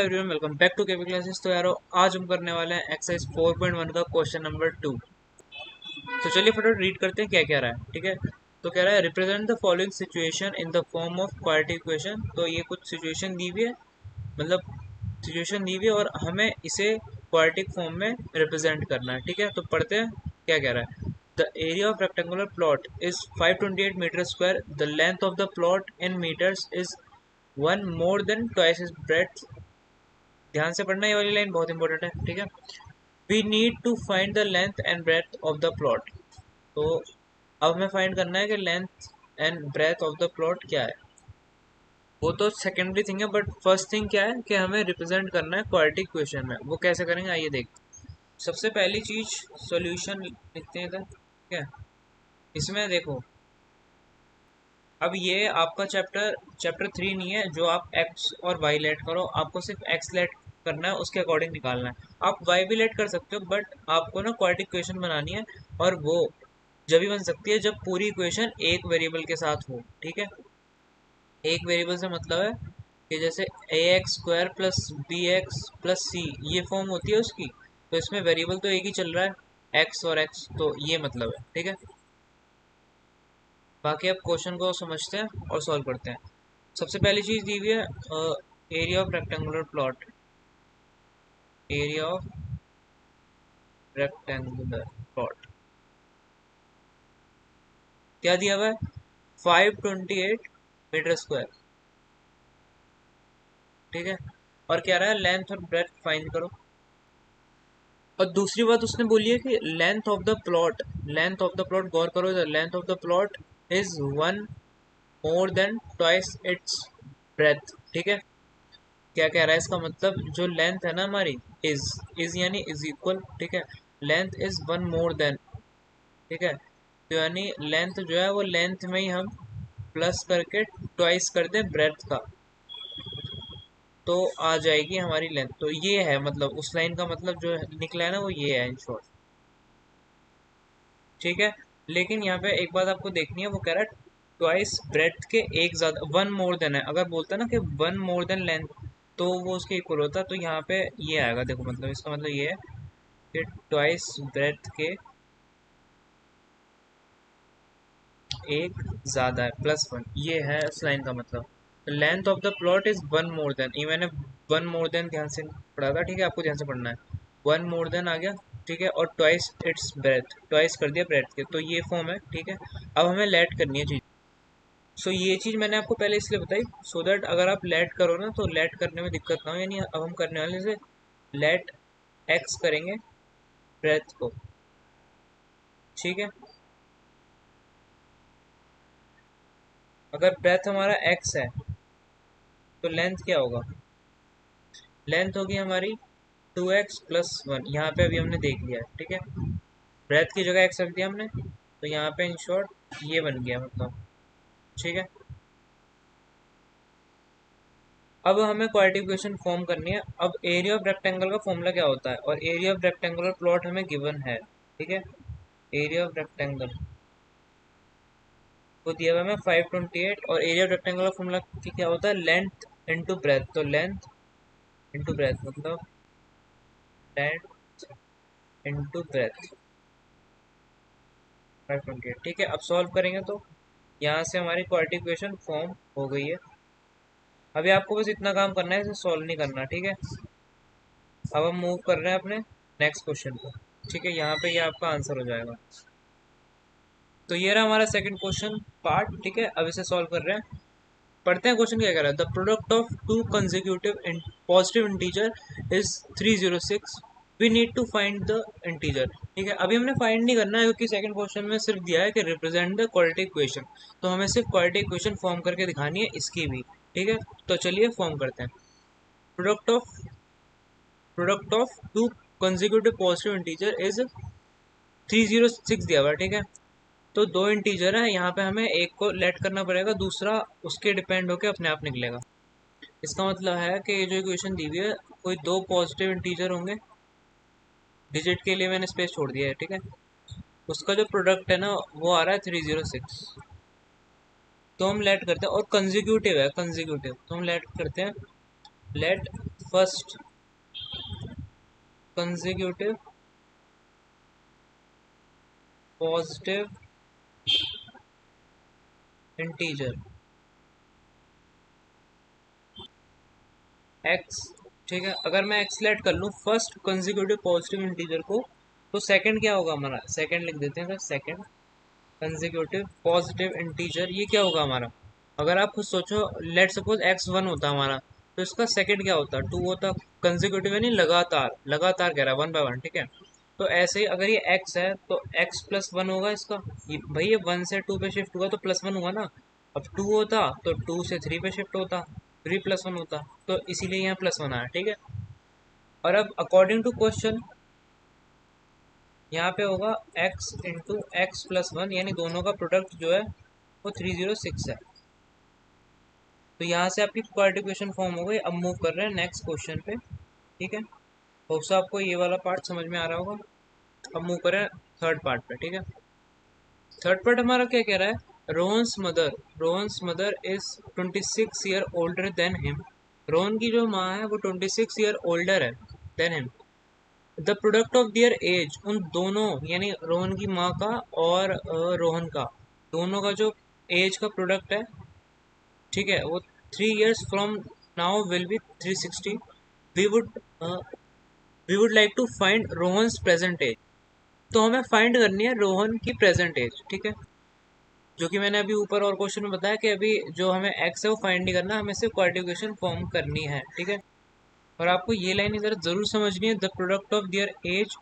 Everyone, welcome back to KV classes. तो यारो आज हम करने वाले हैं एक्सरसाइज 4.1 का क्वेश्चन नंबर 2। तो चलिए फटाफट रीड करते हैं क्या कह रहा है। ठीक है, तो कह रहा है represent the following situation in the form of quadratic equation. तो ये कुछ सिचुएशन दी हुई है, मतलब सिचुएशन दी हुई है और हमें इसे क्वाड्रेटिक फॉर्म में रिप्रेजेंट करना है। ठीक है, तो पढ़ते हैं क्या कह रहा है। The area of rectangular plot is 528 metre square. The length of the plot in metres is 1 more than twice its breadth। ध्यान से पढ़ना, ये वाली लाइन बहुत इंपॉर्टेंट है। ठीक है, we need to find the length and breadth of the plot. तो अब हमें फाइंड करना है कि length and breadth of the plot क्या है। वो तो सेकेंडरी थिंग है, बट फर्स्ट थिंग क्या है कि हमें रिप्रेजेंट करना है क्वाड्रेटिक इक्वेशन में। वो कैसे करेंगे आइए देखते हैं। सबसे पहली चीज सॉल्यूशन लिखते हैं इधर। ठीक है, इसमें देखो, अब ये आपका चैप्टर 3 नहीं है जो आप एक्स और वाई लेट करो, आपको सिर्फ एक्स लेट करना है, उसके अकॉर्डिंग निकालना है। आप वाई भी लेट कर सकते हो, बट आपको ना क्वाड्रेटिक इक्वेशन बनानी है, और वो जब भी बन सकती है जब पूरी इक्वेशन एक वेरिएबल के साथ हो। ठीक है, एक वेरिएबल से मतलब है कि जैसे a x square plus b x plus c, ये फॉर्म होती है उसकी। तो इसमें वेरिएबल तो एक ही चल रहा है, एक्स और एक्स, तो ये मतलब है। ठीक है, बाकी आप क्वेश्चन को समझते हैं और सॉल्व करते हैं। सबसे पहली चीज दी हुई है area of rectangular plot. Area of rectangular plot क्या दिया हुआ है, 528 मीटर स्क्वायर। ठीक है, और क्या रहा है, लेंथ और ब्रेथ फाइंड करो। और दूसरी बात उसने बोली है कि length of the plot, length of the plot गौर करो, the length of the plot is 1 more than twice its breadth। ठीक है, क्या कह रहा है इसका मतलब, जो लेंथ है ना हमारी, इज यानी इज इक्वल। ठीक है, लेंथ इज 1 more than। ठीक है, तो यानी लेंथ जो है वो लेंथ में ही हम प्लस करके ट्वाइस कर दें ब्रेथ का, तो आ जाएगी हमारी लेंथ। तो ये है मतलब उस लाइन का मतलब जो निकला है ना, वो ये है इन शॉर्ट। ठीक है, लेकिन यहाँ पे एक बात आपको देखनी है, वो कह रहा है ट्वाइस ब्रेथ के एक ज्यादा, 1 more than है। अगर बोलता ना कि 1 more than लेंथ, तो वो उसके इक्वल होता। तो यहाँ पे ये आएगा, देखो मतलब इसका मतलब ये है कि ट्वाइस ब्रेथ के एक ज्यादा है, +1, ये है उस लाइन का मतलब। Length of the plot is 1 more than, ये मैंने 1 more than ध्यान से पढ़ा था। ठीक है, आपको ध्यान से पढ़ना है। 1 more than आ गया। ठीक है, और ट्वाइस इट्स ब्रेथ, ट्वाइस कर दिया ब्रेथ के, तो ये फॉर्म है। ठीक है, अब हमें लेट करनी है चीज। सो ये चीज मैंने आपको पहले इसलिए बताई, सो दैट अगर आप लेट करो ना तो लेट करने में दिक्कत ना हो। यानी अब हम करने वाले से लेट एक्स करेंगे ब्रेथ को। ठीक है, अगर ब्रेथ हमारा एक्स है तो लेंथ क्या होगा, लेंथ होगी हमारी 2x प्लस 1। यहाँ पे अभी हमने देख लिया है। ठीक है, ब्रेथ की जगह एक्स रख दिया हमने, तो यहाँ पे इन शॉर्ट ये बन गया मतलब। ठीक है, अब हमें क्वाड्रेटिक इक्वेशन फॉर्म करनी है। अब एरिया ऑफ रेक्टेंगल का फॉर्मूला क्या होता है, और एरिया ऑफ रेक्टेंगुलर प्लॉट हमें गिवन है। ठीक है, एरिया ऑफ रेक्टेंगल को दिया हुआ है 528, और एरिया ऑफ रेक्टेंगल का फॉर्मूला क्या होता है, लेंथ इनटू ब्रेथ। तो लेंथ इनटू ब्रेथ मतलब लेंथ इनटू ब्रेथ 528। ठीक है, अब सॉल्व करेंगे तो यहाँ से हमारी क्वाड्रेटिक इक्वेशन फॉर्म हो गई है। अभी आपको बस इतना काम करना है, इसे सॉल्व नहीं करना। ठीक है, अब हम मूव कर रहे हैं अपने नेक्स्ट क्वेश्चन को। ठीक है, यहाँ पे ये आपका आंसर हो जाएगा। तो ये रहा हमारा सेकंड क्वेश्चन पार्ट। ठीक है, अब इसे सॉल्व कर रहे हैं। पढ़ते हैं क्वेश्चन क्या कह रहा है। The product of two consecutive positive integer is 306। We need to find the integer. ठीक है, अभी हमने फाइंड नहीं करना है, क्योंकि सेकंड क्वेश्चन में सिर्फ दिया है कि रिप्रेजेंट द क्वाड्रेटिक इक्वेशन। तो हमें सिर्फ क्वाड्रेटिक इक्वेशन फॉर्म करके दिखानी है इसकी भी। ठीक है, तो चलिए फॉर्म करते हैं। Product of product of two consecutive positive integer is 306 दिया हुआ है। ठीक है, तो दो इंटीजर है, यहाँ पे हमें एक को लेट करना पड़ेगा, दूसरा उसके डिपेंड होके अपने आप निकलेगा। इसका मतलब है कि ये जो इक्वेशन दी हुई है, कोई दो पॉजिटिव इंटीजर होंगे, डिजिट के लिए मैंने स्पेस छोड़ दिया है। ठीक है, उसका जो प्रोडक्ट है ना वो आ रहा है 306। तो हम लेट करते हैं, और कंजिक्यूटिव है, कंजिक्यूटिव, तो हम लेट करते हैं, let first consecutive positive integer x. ठीक है, अगर मैं एक्स लेट कर लूँ फर्स्ट कंसेक्यूटिव पॉजिटिव इंटीजर को, तो सेकंड क्या होगा हमारा, सेकंड लिख देते हैं फिर, सेकंड कंसेक्यूटिव पॉजिटिव इंटीजर ये क्या होगा हमारा। अगर आप खुद सोचो, लेट सपोज एक्स वन होता हमारा, तो इसका सेकंड क्या होता, टू होता। कंसेक्यूटिव यानी लगातार, लगातार कह रहा है वन बाय वन, ठीक है। तो ऐसे ही अगर ये एक्स है तो एक्स प्लस वन होगा इसका, भाई ये वन से टू पे शिफ्ट हुआ तो प्लस वन हुआ ना। अब टू होता तो टू से थ्री पे शिफ्ट होता, थ्री प्लस वन होता, तो इसीलिए यहाँ प्लस वन आया, ठीक है। और अब अकॉर्डिंग टू क्वेश्चन यहाँ पे होगा x into x plus one, यानी दोनों का प्रोडक्ट जो है वो 306 है। तो यहाँ से आपकी क्वाड्रिकेशन फॉर्म हो गई। अब मूव कर रहे हैं नेक्स्ट क्वेश्चन पे, ठीक है। होप सो आपको ये वाला पार्ट समझ में आ रहा होगा। अब मूव करें थर्ड पार्ट पे, ठीक है। थर्ड पार्ट हमारा क्या कह रहा है, Rohan's mother is 26 year older than him. Rohan की जो माँ है वो 26 ईयर ओल्डर है than him. The product of their age, उन दोनों यानी रोहन की माँ का और रोहन का, दोनों का जो एज का प्रोडक्ट है, ठीक है, वो 3 years from now will be 360। We would we would like to find Rohan's present age. तो हमें फाइंड करनी है रोहन की प्रेजेंट एज, ठीक है। जो कि मैंने अभी ऊपर और क्वेश्चन में बताया कि अभी जो हमें एक्स है वो फाइंड नहीं करना, हमें सिर्फ क्वाड्रिकेशन फॉर्म करनी है, ठीक है। और आपको ये लाइन इधर जरूर समझनी है, the product of their age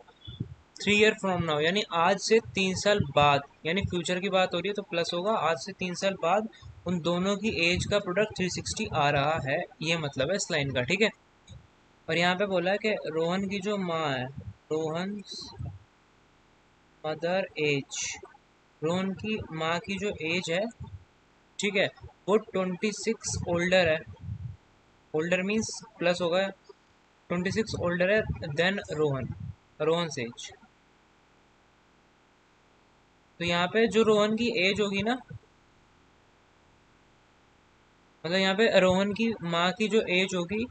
3 year from now, यानी आज से 3 साल बाद, यानी फ्यूचर की बात हो रही है तो प्लस होगा, आज से 3 साल बाद उन दोनों की एज का प्रोडक्ट 360 आ रहा है, ये मतलब है इस लाइन का, ठीक है। और यहाँ पे बोला है कि रोहन की जो माँ है, रोहन मदर एज, रोहन की माँ की जो एज है, ठीक है, वो 26 ओल्डर है। ओल्डर मीन्स प्लस होगा, 26 ओल्डर है देन रोहन, रोहन एज। तो यहाँ पे जो रोहन की एज होगी ना, मतलब यहाँ पे रोहन की माँ की जो एज होगी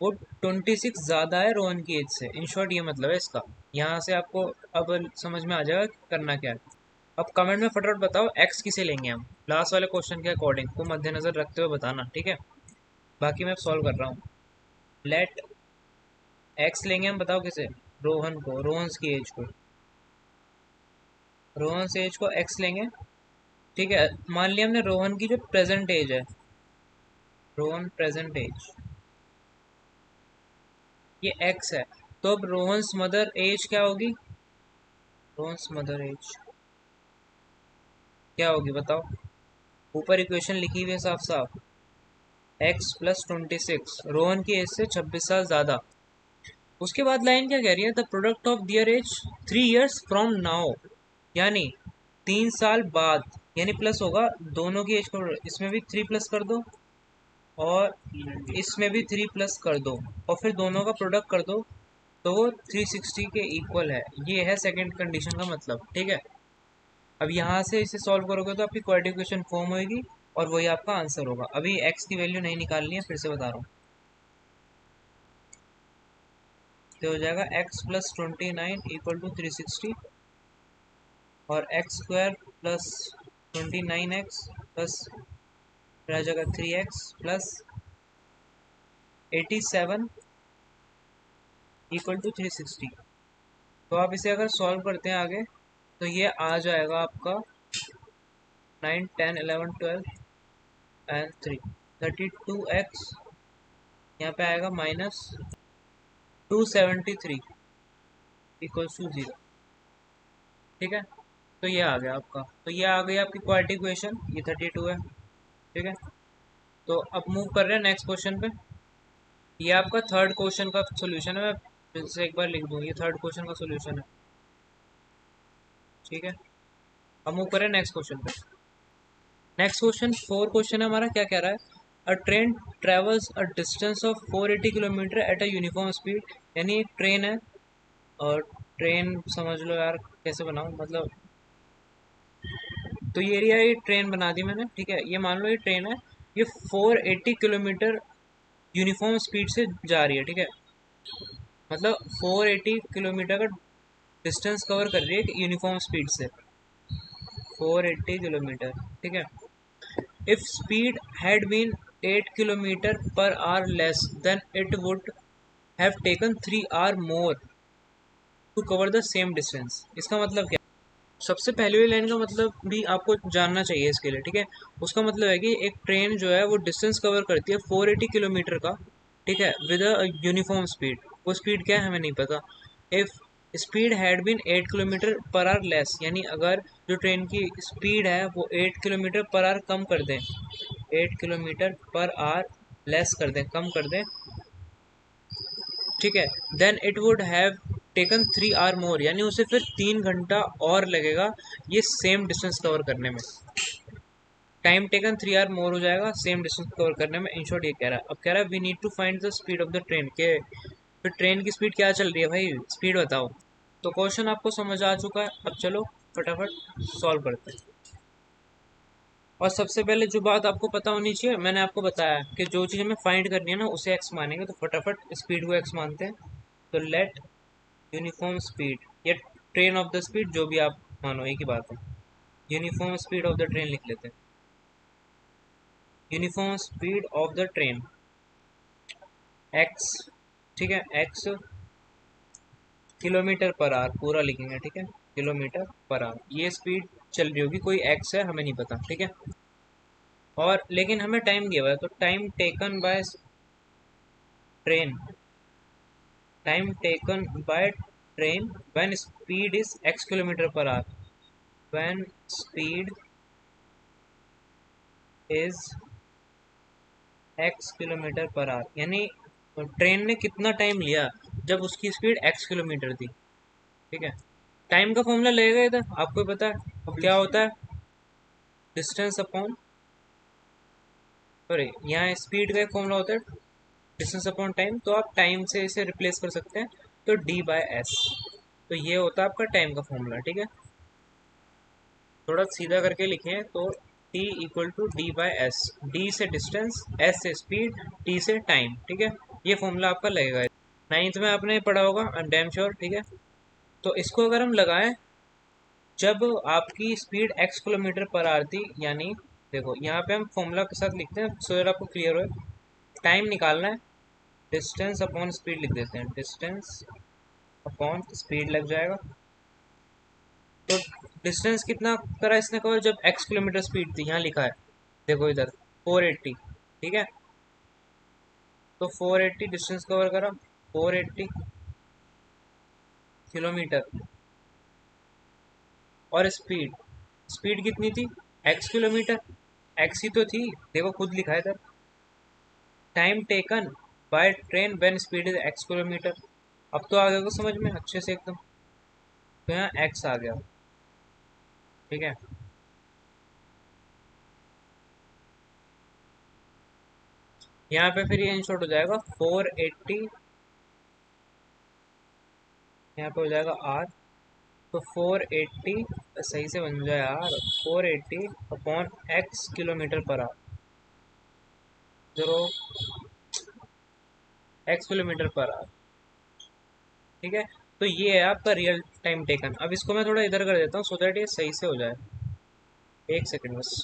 वो 26 ज़्यादा है रोहन की एज से। इन शॉर्ट ये मतलब है इसका। यहाँ से आपको अब समझ में आ जाएगा कि करना क्या है। अब कमेंट में फटाफट बताओ एक्स किसे लेंगे हम, लास्ट वाले क्वेश्चन के अकॉर्डिंग को मद्देनजर रखते हुए बताना, ठीक है। बाकी मैं सॉल्व कर रहा हूँ। लेट एक्स लेंगे हम, बताओ किसे, रोहन को, रोहन की एज को, रोहन एज को एक्स लेंगे, ठीक है। मान लिया हमने रोहन की जो प्रेजेंट एज है, रोहन प्रेजेंट एज ये एक्स है, तो अब रोहन्स मदर एज क्या होगी, रोहन्स मदर एज क्या होगी बताओ। ऊपर इक्वेशन लिखी हुई है साफ साफ, एक्स प्लस 26, रोहन की एज से 26 साल ज़्यादा। उसके बाद लाइन क्या कह रही है, the product of their age 3 years from now, यानी 3 साल बाद, यानी प्लस होगा दोनों की एज को, इसमें भी 3 प्लस कर दो और इसमें भी 3 प्लस कर दो और फिर दोनों का प्रोडक्ट कर दो, तो वो 360 के इक्वल है। ये है सेकंड कंडीशन का मतलब, ठीक है। अब यहाँ से इसे सॉल्व करोगे तो आपकी क्वाड्रिकेशन फॉर्म होगी और वही आपका आंसर होगा। अभी एक्स की वैल्यू नहीं निकालनी है, फिर से बता रहा हूँ। तो हो जाएगा एक्स प्लस 29 इक्वल टू 360 और x square plus 29x plus रह जाएगा 3x प्लस 87 इक्वल टू 360। तो आप इसे अगर सॉल्व करते हैं आगे तो ये आ जाएगा आपका 9 10 11 12 एंड 3 32x, यहाँ पे आएगा माइनस 273 इक्वल्स टू 0, ठीक है। तो ये आ गया आपका, तो ये आ गई आपकी क्वाड्रेटिक इक्वेशन, ये 32 है, ठीक है। तो अब मूव कर रहे हैं नेक्स्ट क्वेश्चन पे। ये आपका थर्ड क्वेश्चन का सोल्यूशन है, मैं फिर से एक बार लिख दूँ, ये थर्ड क्वेश्चन का सोल्यूशन है, ठीक है। अब मूव करें नेक्स्ट क्वेश्चन पे। नेक्स्ट क्वेश्चन फोर क्वेश्चन है हमारा, क्या कह रहा है, अ train travels a distance of 480 kilometre at a uniform speed, यानी एक ट्रेन है, और ट्रेन समझ लो यार कैसे बनाऊँ, मतलब तो ये एरिया, ये ट्रेन बना दी मैंने, ठीक है। ये मान लो ये ट्रेन है, ये 480 किलोमीटर यूनिफॉर्म स्पीड से जा रही है, ठीक है। मतलब 480 किलोमीटर का डिस्टेंस कवर कर रही है यूनिफॉर्म स्पीड से, 480 किलोमीटर, ठीक है। If speed had been 8 kilometre per hour less than it would have taken 3 hour more to cover the same distance. इसका मतलब क्या? सबसे पहले वाली लाइन का मतलब भी आपको जानना चाहिए इसके लिए, ठीक है। उसका मतलब है कि एक ट्रेन जो है वो डिस्टेंस कवर करती है 480 किलोमीटर का, ठीक है, विद अ यूनिफॉर्म स्पीड। वो स्पीड क्या है हमें नहीं पता। If speed had been 8 kilometre per hour less, यानी अगर जो ट्रेन की स्पीड है वो 8 किलोमीटर पर आवर कम कर दें, 8 किलोमीटर पर आवर लेस कर दें, कम कर दें, ठीक है, then it would have taken 3 hour more, यानी उसे फिर 3 घंटा और लगेगा ये सेम डिस्टेंस कवर करने में। टाइम टेकन 3 आवर मोर हो जाएगा सेम डिस्टेंस कवर करने में। इन शॉर्ट ये कह रहा है। अब कह रहा है we need to find the speed of the train, के फिर ट्रेन की स्पीड क्या चल रही है भाई, स्पीड बताओ। तो क्वेश्चन आपको समझ आ चुका है, अब चलो फटाफट सॉल्व करते हैं। और सबसे पहले जो बात आपको पता होनी चाहिए, मैंने आपको बताया कि जो चीज़ हमें फाइंड करनी है ना उसे एक्स मानेंगे, तो फटाफट स्पीड को एक्स मानते हैं। तो लेट यूनिफॉर्म स्पीड या ट्रेन ऑफ द स्पीड, जो भी आप मानो एक ही बात है, uniform speed of the train लिख लेते हैं। Uniform speed of the train x, ठीक है, एक्स किलोमीटर पर आवर पूरा लिखेंगे, ठीक है, किलोमीटर पर आवर ये स्पीड चल रही होगी, कोई एक्स है हमें नहीं पता, ठीक है। और लेकिन हमें टाइम दिया हुआ है, तो time taken by train, time taken by train when speed is x kilometre per our, when speed is x kilometre per our, यानी ट्रेन ने कितना टाइम लिया जब उसकी स्पीड एक्स किलोमीटर थी, ठीक है। टाइम का फॉर्मूला लगेगा इधर, आपको पता है अब क्या होता है, डिस्टेंस अपॉन, सॉरी यहाँ स्पीड का एक फॉर्मूला होता है डिस्टेंस अपॉन टाइम, तो आप टाइम से इसे रिप्लेस कर सकते हैं, तो डी बाय एस, तो ये होता है आपका टाइम का फॉर्मूला, ठीक है। थोड़ा सीधा करके लिखें तो t equal to D by S, D से डिस्टेंस, एस से स्पीड, टी से टाइम, ठीक है। ये फॉर्मूला आपका लगेगा, नाइन्थ में आपने पढ़ा होगा, आई एम डैम श्योर, ठीक है। तो इसको अगर हम लगाएं जब आपकी speed x kilometre per our थी, यानी देखो यहाँ पे हम फॉर्मूला के साथ लिखते हैं सो दैट आपको क्लियर हो। टाइम निकालना है, डिस्टेंस अपॉन स्पीड लिख देते हैं, डिस्टेंस अपॉन स्पीड लग जाएगा। तो डिस्टेंस कितना करा इसने कवर जब x किलोमीटर स्पीड थी, यहाँ लिखा है देखो इधर 480, ठीक है। तो 480 डिस्टेंस कवर करा, 480 किलोमीटर, और स्पीड, स्पीड कितनी थी x किलोमीटर, x ही तो थी, देखो खुद लिखा है इधर, time taken by train when speed is x kilometre. अब तो आ गया समझ में अच्छे से एकदम, तो यहाँ x आ गया, ठीक है। यहाँ पे फिर ये इन शॉर्ट हो जाएगा 480, यहाँ पे हो जाएगा r, तो 480 सही से बन जाए यार, 480 upon x kilometre per our, जो x किलोमीटर पर आवर, ठीक है। तो ये है आपका रियल टाइम टेकन। अब इसको मैं थोड़ा इधर कर देता हूँ सो दैट ये सही से हो जाए, एक सेकंड बस।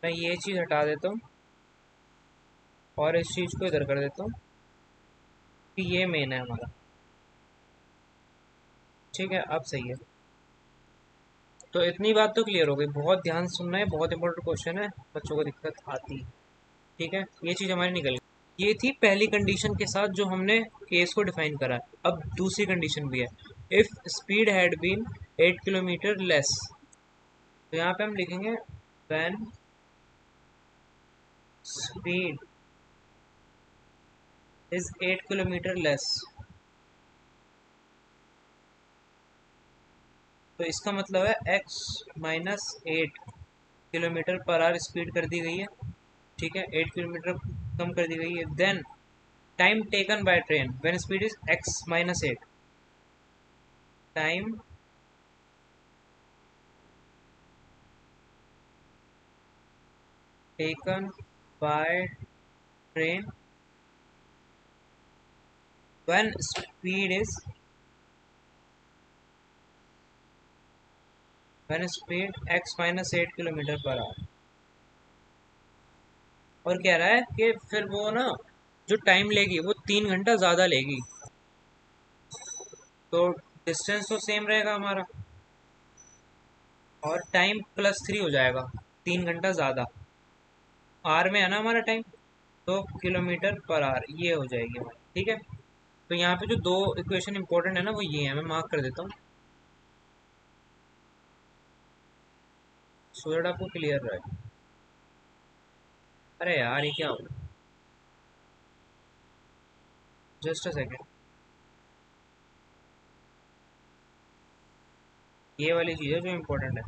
मैं ये चीज़ हटा देता हूँ और इस चीज़ को इधर कर देता हूँ कि ये मेन है हमारा, ठीक है, अब सही है। तो इतनी बात तो क्लियर हो गई, बहुत ध्यान से सुनना है, बहुत इंपॉर्टेंट क्वेश्चन है, बच्चों को दिक्कत आती है, ठीक है। ये चीज़ हमारी निकल गई, ये थी पहली कंडीशन के साथ जो हमने केस को डिफाइन करा है। अब दूसरी कंडीशन भी है, if speed had been 8 kilometre less, तो यहाँ पे हम लिखेंगे when speed is 8 kilometre less, तो इसका मतलब है x minus 8 kilometre per hour speed कर दी गई है, ठीक है, 8 किलोमीटर कम कर दी गई है, then time taken by train when speed is x-8, time taken by train when speed x-8 kilometre per hour. और कह रहा है कि फिर वो ना जो टाइम लेगी वो 3 घंटा ज़्यादा लेगी, तो डिस्टेंस तो सेम रहेगा हमारा और टाइम +3 हो जाएगा, 3 घंटा ज़्यादा। आर में है ना हमारा टाइम, तो किलोमीटर पर आवर ये हो जाएगी हमारी, ठीक है। तो यहाँ पे जो दो इक्वेशन इंपॉर्टेंट है ना वो ये है, मैं मार्क कर देता हूँ सो दैट आपको क्लियर रहे। अरे यार ये क्या हो, जस्ट अ सेकेंड, ये वाली चीज़ है जो इम्पोर्टेंट है।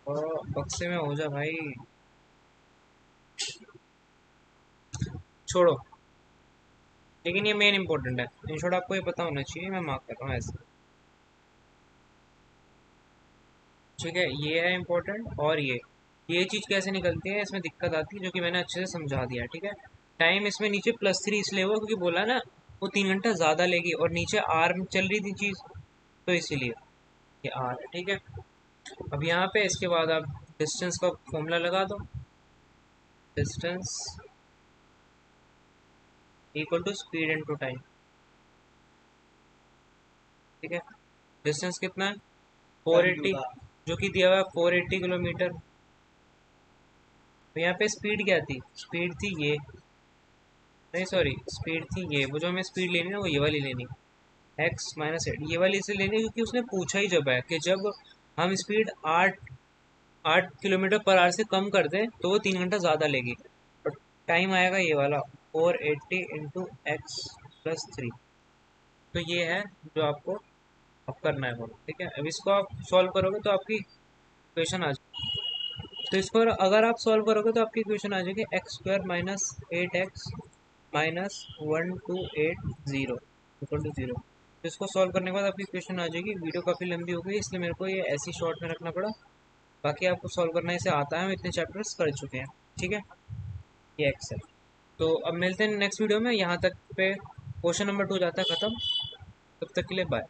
और बक्से में हो जा भाई, छोड़ो, लेकिन ये मेन इंपॉर्टेंट है, इन शॉर्ट आपको ये पता होना चाहिए, मैं मार्क कर रहा हूँ ऐसे, ठीक है। ये है इम्पोर्टेंट, और ये चीज़ कैसे निकलती है, इसमें दिक्कत आती है जो कि मैंने अच्छे से समझा दिया, ठीक है। टाइम इसमें नीचे +3 इसलिए हुआ क्योंकि बोला ना वो 3 घंटा ज़्यादा लेगी, और नीचे आर में चल रही थी चीज़, तो इसीलिए ये आर है, ठीक है। अब यहाँ पे इसके बाद आप डिस्टेंस का फॉर्मूला लगा दो, distance equal to speed into time, ठीक है। डिस्टेंस कितना है 480, जो कि दिया हुआ है 480 किलोमीटर। तो यहाँ पे स्पीड क्या थी, स्पीड थी ये, नहीं सॉरी स्पीड थी ये, वो जो हमें स्पीड लेनी है ना वो ये वाली लेनी, x-8, ये वाली इसे लेनी है क्योंकि उसने पूछा ही जब है कि जब हम स्पीड 8 किलोमीटर पर आवर से कम कर दें तो वो 3 घंटा ज़्यादा लेगी, और टाइम आएगा ये वाला 480 इंटू x+3। तो ये है जो आपको अब करना है बोलो, ठीक है। अब इसको आप सॉल्व करोगे तो आपकी इक्वेशन आ जाएगी, तो इसको अगर आप सॉल्व करोगे तो आपकी इक्वेशन आ जाएगी x² - 8x - 1280 इक्वल टू 0। तो इसको सॉल्व करने के बाद आपकी इक्वेशन आ जाएगी। वीडियो काफ़ी लंबी हो गई इसलिए मेरे को ये ऐसी शॉर्ट में रखना पड़ा, बाकी आपको सॉल्व करना इसे आता है, हम इतने चैप्टर्स कर चुके हैं, ठीक है। ये एक्स है। तो अब मिलते हैं नेक्स्ट वीडियो में, यहाँ तक पे क्वेश्चन नंबर 2 जाता है ख़त्म। तब तक के लिए बाय।